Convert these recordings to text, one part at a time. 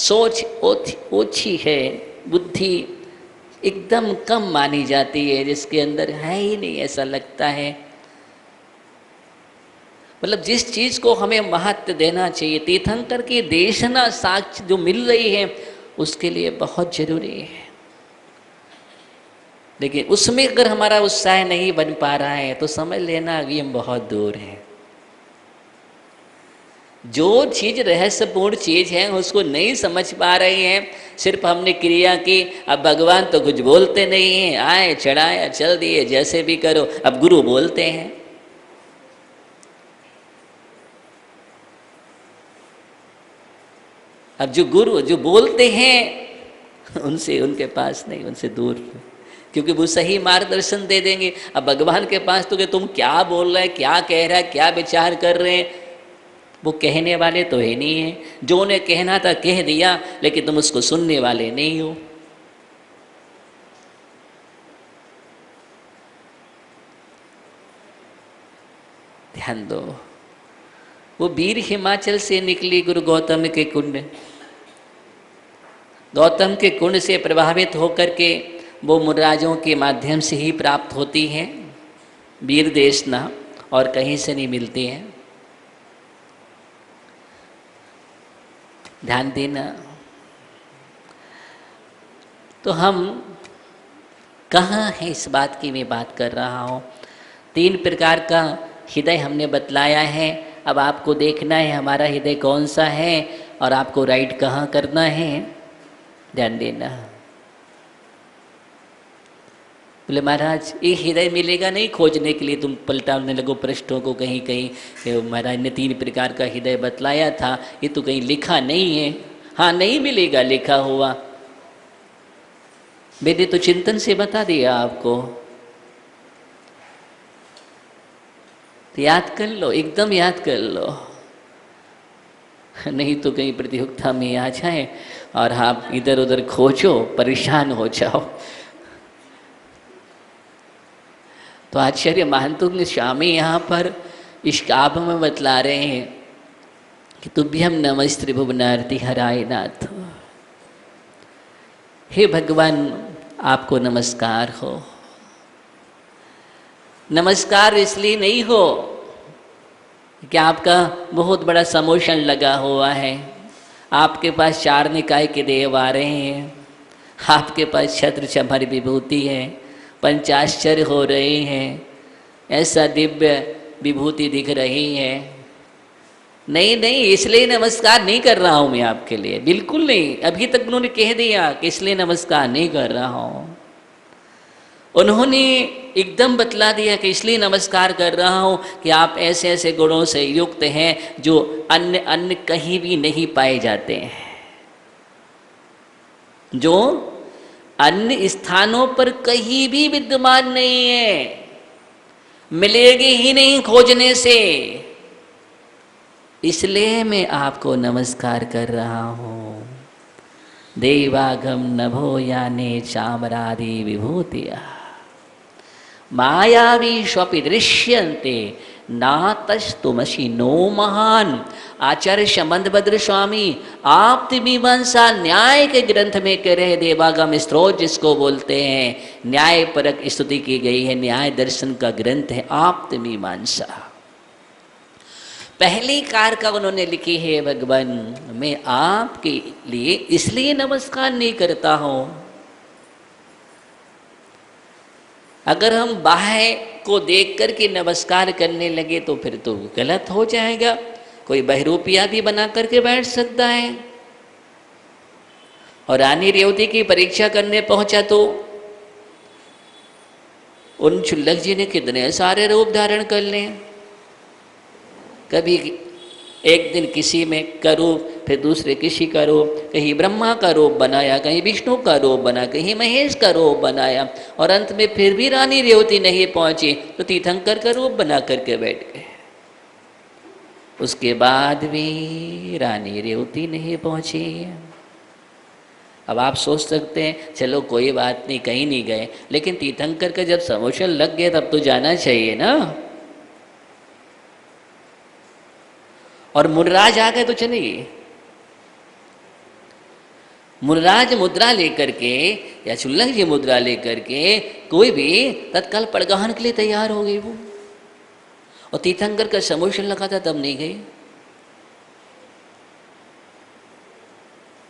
सोच ओछी है, बुद्धि एकदम कम मानी जाती है, जिसके अंदर है ही नहीं ऐसा लगता है। मतलब जिस चीज को हमें महत्व देना चाहिए, तीर्थंकर की देशना साक्ष्य जो मिल रही है उसके लिए बहुत जरूरी है। लेकिन उसमें अगर हमारा उत्साह नहीं बन पा रहा है तो समझ लेना अभी हम बहुत दूर हैं। जो चीज रहस्यपूर्ण चीज है उसको नहीं समझ पा रहे हैं, सिर्फ हमने क्रिया की, अब भगवान तो कुछ बोलते नहीं हैं, आए चढ़ाया चल दिए जैसे भी करो, अब गुरु बोलते हैं। अब जो गुरु जो बोलते हैं उनसे, उनके पास नहीं, उनसे दूर, क्योंकि वो सही मार्गदर्शन दे देंगे। अब भगवान के पास तो कि तुम क्या बोल रहे हैं, क्या कह रहा है, क्या विचार कर रहे हैं, वो कहने वाले तो है नहीं है। जो उन्हें कहना था कह दिया, लेकिन तुम उसको सुनने वाले नहीं हो। ध्यान दो, वो वीर हिमाचल से निकली गुरु गौतम के कुंड, गौतम के कुंड से प्रभावित होकर के वो मुराजों के माध्यम से ही प्राप्त होती है, वीर देशना, और कहीं से नहीं मिलती है। ध्यान देना। तो हम कहाँ हैं, इस बात की मैं बात कर रहा हूँ। 3 प्रकार का हृदय हमने बतलाया है। अब आपको देखना है हमारा हृदय कौन सा है और आपको राइट कहाँ करना है। ध्यान देना। बोले महाराज ये हृदय मिलेगा नहीं, खोजने के लिए तुम पलटाने लगो पृष्ठों को कहीं कहीं, महाराज ने 3 प्रकार का हृदय बतलाया था, ये तो कहीं लिखा नहीं है। हाँ नहीं मिलेगा लिखा हुआ, मैंने तो चिंतन से बता दिया आपको, तो याद कर लो, एकदम याद कर लो, नहीं तो कहीं प्रतियोगिता में आ जाए और आप इधर उधर खोजो, परेशान हो जाओ। तो आचार्य महंतुंग स्वामी यहाँ पर इस काव्य में बतला रहे हैं कि तुभ्यम नमस्ते भुवनार्ति हराय नाथ। हे भगवान आपको नमस्कार हो। नमस्कार इसलिए नहीं हो कि आपका बहुत बड़ा समोशन लगा हुआ है, आपके पास 4 निकाय के देव आ रहे हैं, आपके पास छत्र छमर विभूति है, पंचाश्चर्य हो रहे हैं, ऐसा दिव्य विभूति दिख रही है। नहीं नहीं, इसलिए नमस्कार नहीं कर रहा हूँ मैं आपके लिए, बिल्कुल नहीं। अभी तक उन्होंने कह दिया कि इसलिए नमस्कार नहीं कर रहा हूँ। उन्होंने एकदम बतला दिया कि इसलिए नमस्कार कर रहा हूँ कि आप ऐसे ऐसे गुणों से युक्त हैं जो अन्य अन्य कहीं भी नहीं पाए जाते हैं, जो अन्य स्थानों पर कहीं भी विद्यमान नहीं है, मिलेगी ही नहीं खोजने से। इसलिए मैं आपको नमस्कार कर रहा हूँ। देवागम नभो याने चामरादि विभूतिया मायावी स्वपि दृश्यन्ते नातस्तुमसि नो महान। आचार्य संबंधभद्र स्वामी आप मीमांसा न्याय के ग्रंथ में कह रहे, देवागम स्त्रोत जिसको बोलते हैं, न्याय परक स्तुति की गई है, न्याय दर्शन का ग्रंथ है आप मीमांसा। पहली कार का उन्होंने लिखी है, भगवान मैं आपके लिए इसलिए नमस्कार नहीं करता हूं। अगर हम बाह्य को देख करके नमस्कार करने लगे तो फिर तो गलत हो जाएगा। कोई बहरूपिया भी बना करके बैठ सकता है। और रानी रेवती की परीक्षा करने पहुंचा तो उन क्षुल्लक जी ने कितने सारे रूप धारण कर लें। कभी एक दिन किसी में का रूप, फिर दूसरे किसी का रूप, कहीं ब्रह्मा का रूप बनाया, कहीं विष्णु का रूप बना, कहीं महेश का रूप बनाया, और अंत में फिर भी रानी रेवती नहीं पहुंची तो तीर्थंकर का रूप बना करके बैठ गए। उसके बाद भी रानी रेवती नहीं पहुंची। अब आप सोच सकते हैं चलो कोई बात नहीं, कहीं नहीं गए, लेकिन तीर्थंकर का जब समोशन लग गया तब तो जाना चाहिए ना। और मुनराज आ गए तो चले गए। मुनिराज मुद्रा लेकर के या शुल्लक जी मुद्रा लेकर के कोई भी तत्काल पड़गाहन के लिए तैयार हो गई वो। और तीर्थंकर का समोशन लगा था तब नहीं गई।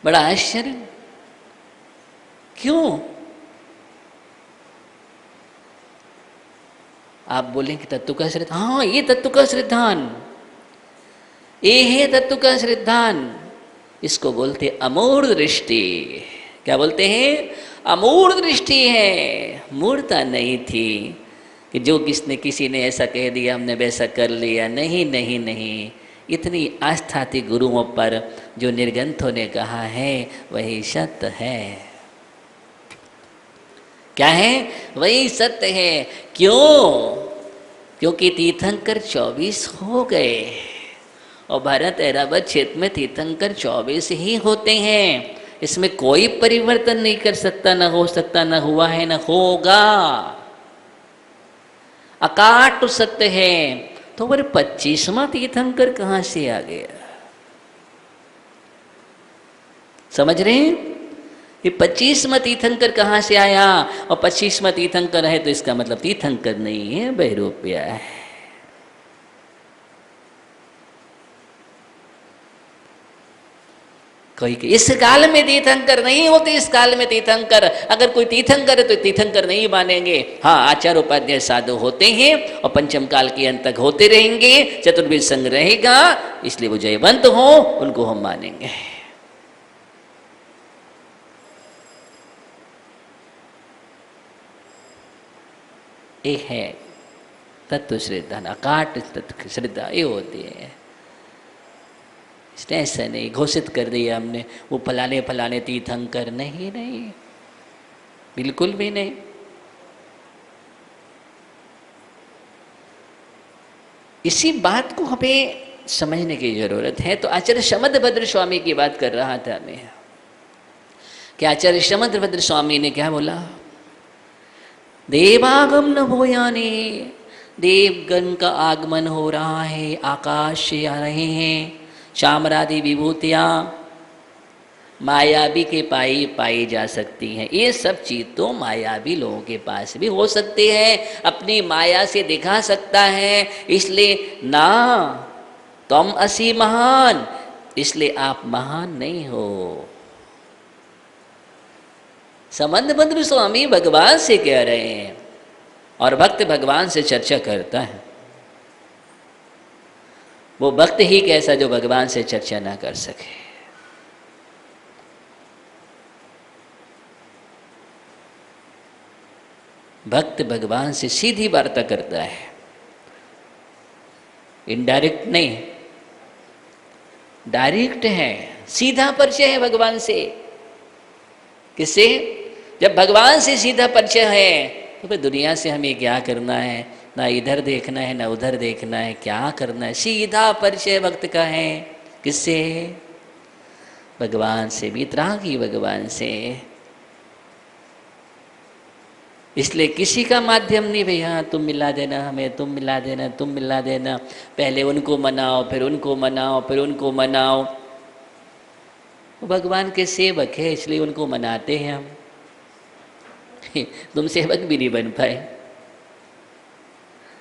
बड़ा आश्चर्य, क्यों? आप बोलेंगे तत्व का श्रद्धान, हाँ ये तत्व का श्रद्धान, ये है तत्व का श्रद्धान। इसको बोलते अमूढ़ दृष्टि। क्या बोलते हैं? अमूढ़ दृष्टि है, मूर्ता नहीं थी कि जो किसी ने ऐसा कह दिया हमने वैसा कर लिया। नहीं नहीं नहीं, इतनी आस्था थी गुरुओं पर, जो निर्गंथों ने कहा है वही सत्य है। क्या है? वही सत्य है। क्यों? क्योंकि तीर्थंकर 24 हो गए और भारत ऐरावत क्षेत्र में तीर्थंकर 24 ही होते हैं। इसमें कोई परिवर्तन नहीं कर सकता, न हो सकता, न हुआ है, न होगा। अकाट सत्य है। तो फिर 25वां तीर्थंकर कहाँ से आ गया? समझ रहे हैं? ये 25वां तीर्थंकर कहाँ से आया? और 25वां तीर्थंकर है तो इसका मतलब तीर्थंकर नहीं है, बहरूपिया है। कोई इस काल में तीर्थंकर नहीं होते, इस काल में तीर्थंकर, अगर कोई तीर्थंकर है तो तीर्थंकर नहीं मानेंगे। हाँ, आचार्य उपाध्याय साधु होते हैं और पंचम काल के अंत तक होते रहेंगे, चतुर्वेद संग रहेगा, इसलिए वो जयवंत हो, उनको हम मानेंगे। एक है तत्व श्रद्धा, अकाट तत्व श्रद्धा, ये होती है। इसने ऐसा नहीं घोषित कर दिया हमने वो फलाने फलाने तीर्थंकर, नहीं नहीं, बिल्कुल भी नहीं। इसी बात को हमें समझने की जरूरत है। तो आचार्य शमदभद्र स्वामी की बात कर रहा था मैं कि आचार्य शमदभद्र स्वामी ने क्या बोला? देवागम न भूयाने, देवगण का आगमन हो रहा है, आकाश से आ रहे हैं। चामरादि विभूतियाँ मायावी के पाई जा सकती हैं। ये सब चीज़ तो मायावी लोगों के पास भी हो सकती है, अपनी माया से दिखा सकता है। इसलिए ना तुम असी महान, इसलिए आप महान नहीं हो। शमदभद्र स्वामी भगवान से कह रहे हैं और भक्त भगवान से चर्चा करता है। वो भक्त ही कैसा जो भगवान से चर्चा ना कर सके। भक्त भगवान से सीधी वार्ता करता है, इनडायरेक्ट नहीं, डायरेक्ट है, सीधा परिचय है भगवान से। किससे? जब भगवान से सीधा परिचय है तो फिर दुनिया से हमें क्या करना है? ना इधर देखना है ना उधर देखना है, क्या करना है? सीधा परिचय भक्त का है। किससे? भगवान से, वितरागी भगवान से। इसलिए किसी का माध्यम नहीं, भैया तुम मिला देना हमें, तुम मिला देना, तुम मिला देना। पहले उनको मनाओ, फिर उनको मनाओ, फिर उनको मनाओ। वो भगवान के सेवक है, इसलिए उनको मनाते हैं हम। तुम सेवक भी नहीं बन पाए।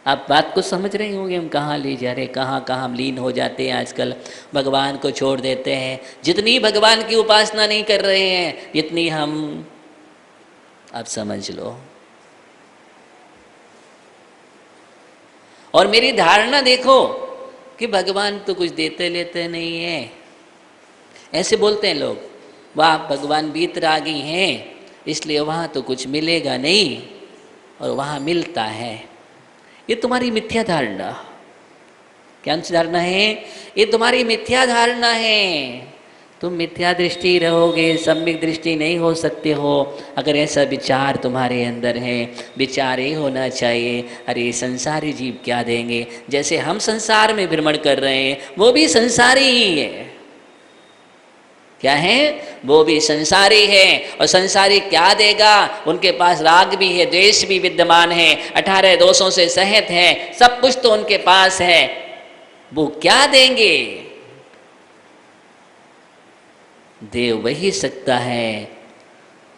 आप बात को समझ रहे होंगे हम कहाँ ले जा रहे, कहाँ कहाँ हम लीन हो जाते हैं आजकल। भगवान को छोड़ देते हैं। जितनी भगवान की उपासना नहीं कर रहे हैं, जितनी हम, आप समझ लो। और मेरी धारणा देखो कि भगवान तो कुछ देते लेते नहीं है। ऐसे बोलते हैं लोग, वाह भगवान वीतरागी हैं, इसलिए वहाँ तो कुछ मिलेगा नहीं और वहाँ मिलता है। ये तुम्हारी मिथ्या धारणा। क्या धारणा है? ये तुम्हारी मिथ्या धारणा है। तुम मिथ्या दृष्टि रहोगे, सम्यक दृष्टि नहीं हो सकते हो अगर ऐसा विचार तुम्हारे अंदर है। विचार ये होना चाहिए, अरे संसारी जीव क्या देंगे? जैसे हम संसार में भ्रमण कर रहे हैं, वो भी संसारी ही है। क्या है? वो भी संसारी है। और संसारी क्या देगा? उनके पास राग भी है, द्वेष भी विद्यमान है, 18 दोषों से सहित है, सब कुछ तो उनके पास है। वो क्या देंगे? दे वही सकता है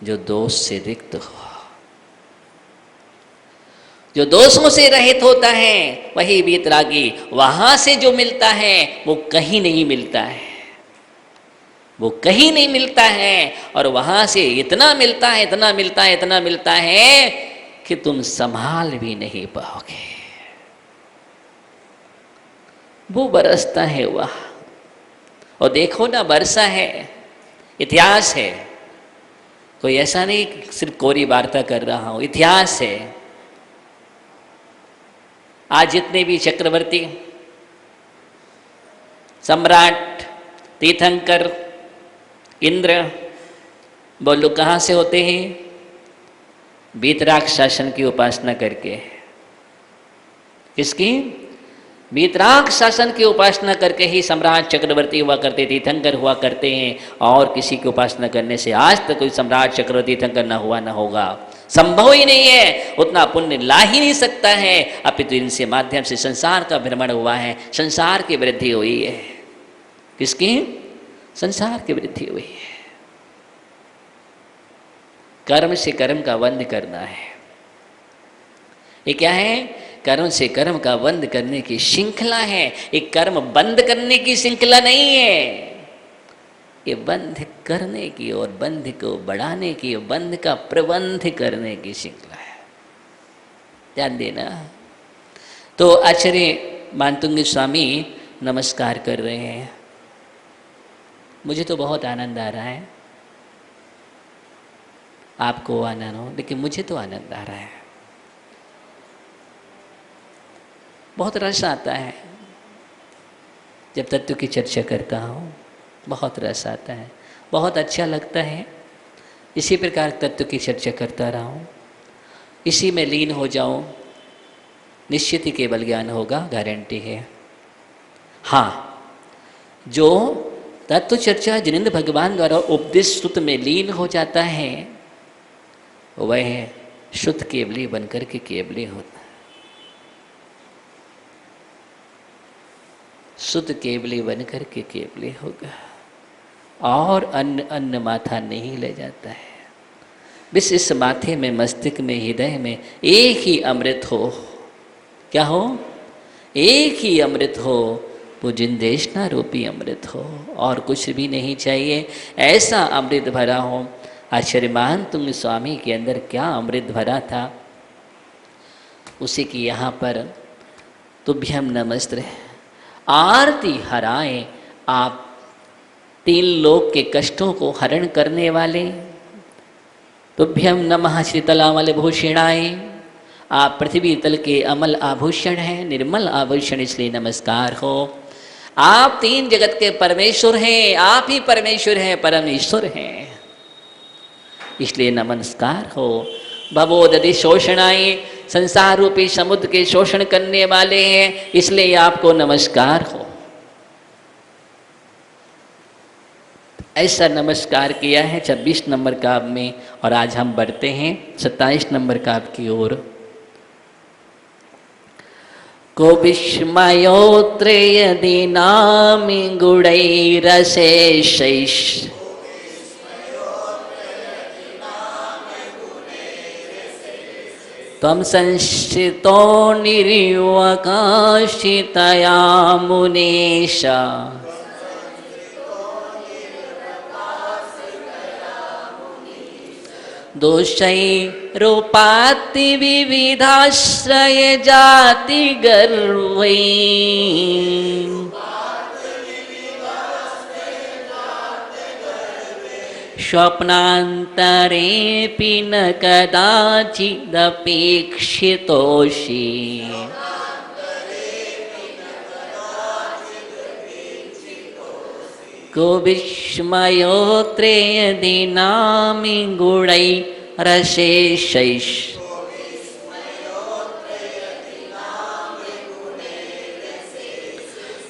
जो दोष से रिक्त हो। जो दोषों से रहित होता है वही वीतरागी। वहां से जो मिलता है वो कहीं नहीं मिलता है, वो कहीं नहीं मिलता है। और वहां से इतना मिलता है, इतना मिलता है, इतना मिलता है कि तुम संभाल भी नहीं पाओगे। वो बरसता है वह। और देखो ना, वर्षा है, इतिहास है, कोई ऐसा नहीं सिर्फ कोरी वार्ता कर रहा हूं, इतिहास है। आज जितने भी चक्रवर्ती, सम्राट, तीर्थंकर, इंद्र, वो लोग कहाँ से होते हैं? वीतराग शासन की उपासना करके। किसकी? वीतराग शासन की उपासना करके ही सम्राट चक्रवर्ती हुआ करते, तीर्थंकर हुआ करते हैं। और किसी की उपासना करने से आज तक कोई सम्राट चक्रवर्ती तीर्थंकर ना हुआ ना होगा, संभव ही नहीं है। उतना पुण्य ला ही नहीं सकता है। अपितु इनसे माध्यम से संसार का भ्रमण हुआ है, संसार की वृद्धि हुई है। किसकी? संसार की वृद्धि हुई है। कर्म से कर्म का बंध करना है। ये क्या है? कर्म से कर्म का बंध करने की श्रृंखला है। एक कर्म बंद करने की श्रृंखला नहीं है, ये बंध करने की और बंध को बढ़ाने की, बंध का प्रबंध करने की श्रृंखला है। ध्यान देना। तो आचार्य मानतुंग स्वामी नमस्कार कर रहे हैं। मुझे तो बहुत आनंद आ रहा है, आपको आनंद हो, लेकिन मुझे तो आनंद आ रहा है। बहुत रस आता है जब तत्व की चर्चा करता हूँ, बहुत रस आता है, बहुत अच्छा लगता है। इसी प्रकार तत्व की चर्चा करता रहा हूँ, इसी में लीन हो जाऊँ, निश्चित ही केवल ज्ञान होगा, गारंटी है। हाँ, जो तत्व चर्चा जिनेंद्र भगवान द्वारा उपदेश श्रुत में लीन हो जाता है वह शुद्ध केवली बनकर के केवली होता है। शुद्ध केवली बनकर के केवली होगा और अन्न माथा नहीं ले जाता है। बस इस माथे में, मस्तिष्क में, हृदय में एक ही अमृत हो। क्या हो? एक ही अमृत हो, वो जिंदेशना रूपी अमृत हो, और कुछ भी नहीं चाहिए। ऐसा अमृत भरा हो। आचार्य मानतुंग स्वामी के अंदर क्या अमृत भरा था, उसी की यहाँ पर तुभ्यम नमस्ते। आरती हराए आप, तीन लोक के कष्टों को हरण करने वाले। तुभ्यम नमः श्रीतलामल भूषणाय, आप पृथ्वी तल के अमल आभूषण हैं, निर्मल आभूषण, इसलिए नमस्कार हो। आप तीन जगत के परमेश्वर हैं, आप ही परमेश्वर हैं, परमेश्वर हैं, इसलिए नमस्कार हो। भवोदधि शोषणाय, संसार रूपी समुद्र के शोषण करने वाले हैं, इसलिए आपको नमस्कार हो। ऐसा नमस्कार किया है 26 नंबर काव्य में, और आज हम बढ़ते हैं 27 नंबर काव्य की ओर। को विस्मयोत्र यदि नामि गुणैरशेषैः, त्वं संस्थितो निर्वाकाशितया मुनीश, दोषैरूपाति विविधाश्रय जाति गर्वै, स्वप्नान्तरेऽपि न कदाचिदपेक्षितोऽसि, को विस्मयोत्रे यदि नामि गुणैरशेषैः,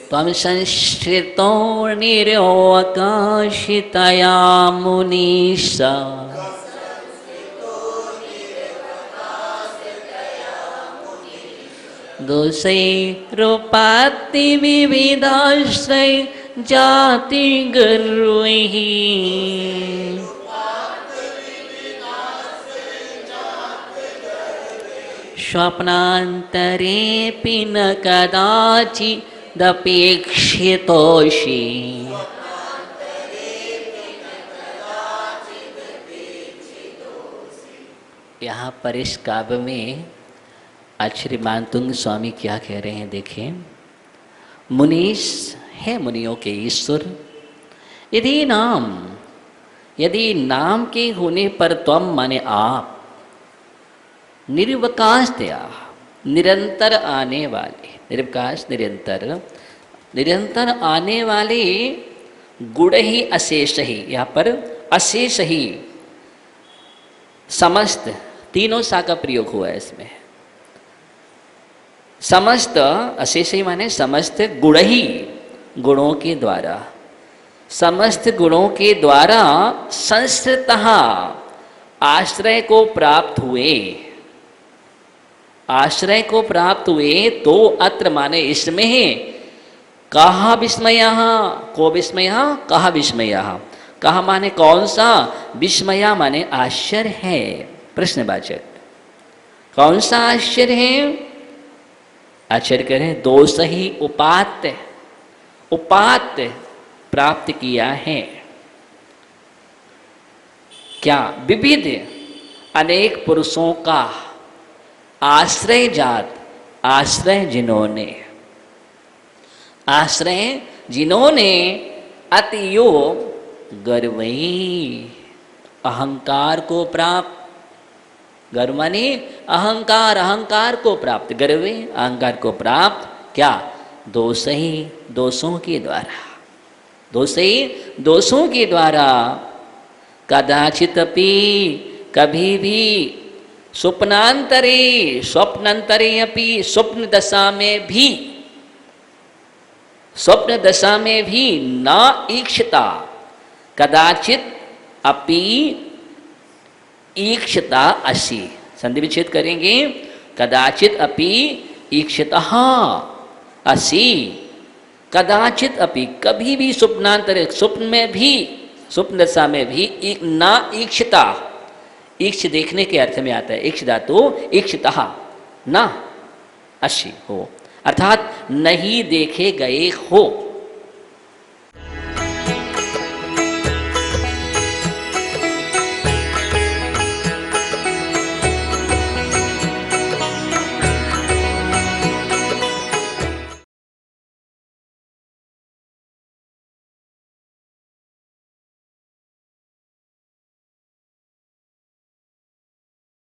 त्वं संस्थितो निर्वाकाशितया मुनीश, दोषैरूपाति विविधाश्रय जाति गर्वहि स्वप्नान्तरेऽपि न कदाचिदपेक्षितोषि। यहाँ पर इस काव्य में आचार्य मानतुंग स्वामी क्या कह रहे हैं देखें। मुनीश है मुनियों के ईश्वर, यदि नाम के होने पर त्वम माने आप, निर्वकाशतया निरंतर आने वाले, निर्वकाश निरंतर आने वाले गुण ही अशेष ही, यहाँ पर अशेष ही समस्त, तीनों सा का प्रयोग हुआ है इसमें। समस्त अशेष ही माने समस्त गुण ही, गुणों के द्वारा, समस्त गुणों के द्वारा संस्कृतः आश्रय को प्राप्त हुए, आश्रय को प्राप्त हुए तो अत्र माने इसमें कहा विस्मयः, को विस्मयः, कहा विस्मयः, कहा माने कौन सा, विस्मया माने आश्चर्य है, प्रश्नवाचक, कौन सा आश्चर्य है। आश्चर्य करें दोष ही उपात्त, उपात्त प्राप्त किया है। क्या, विविध अनेक पुरुषों का आश्रय जात, आश्रय जिन्होंने, आश्रय जिन्होंने अतियो गर्वई अहंकार को प्राप्त, गर्व माने अहंकार, अहंकार को प्राप्त, गर्वे अहंकार को प्राप्त, क्या, दोष ही दोषों के द्वारा, दोष ही दोषों के द्वारा, कदाचित अपि कभी भी, स्वप्नांतरे, स्वप्नांतरे अपि स्वप्न दशा में भी, स्वप्न दशा में भी न ईक्षता, कदाचित अपि ईक्षता असि, संधि विच्छेद करेंगे, कदाचित अपि ईक्षतः असि, कदाचित अपि कभी भी, स्वप्नांतरे स्वप्न में भी, स्वप्न दशा में भी, न ईक्षता, ईक्ष देखने के अर्थ में आता है, ईक्ष धातु ईक्षतः न अशि हो, अर्थात नहीं देखे गए हो,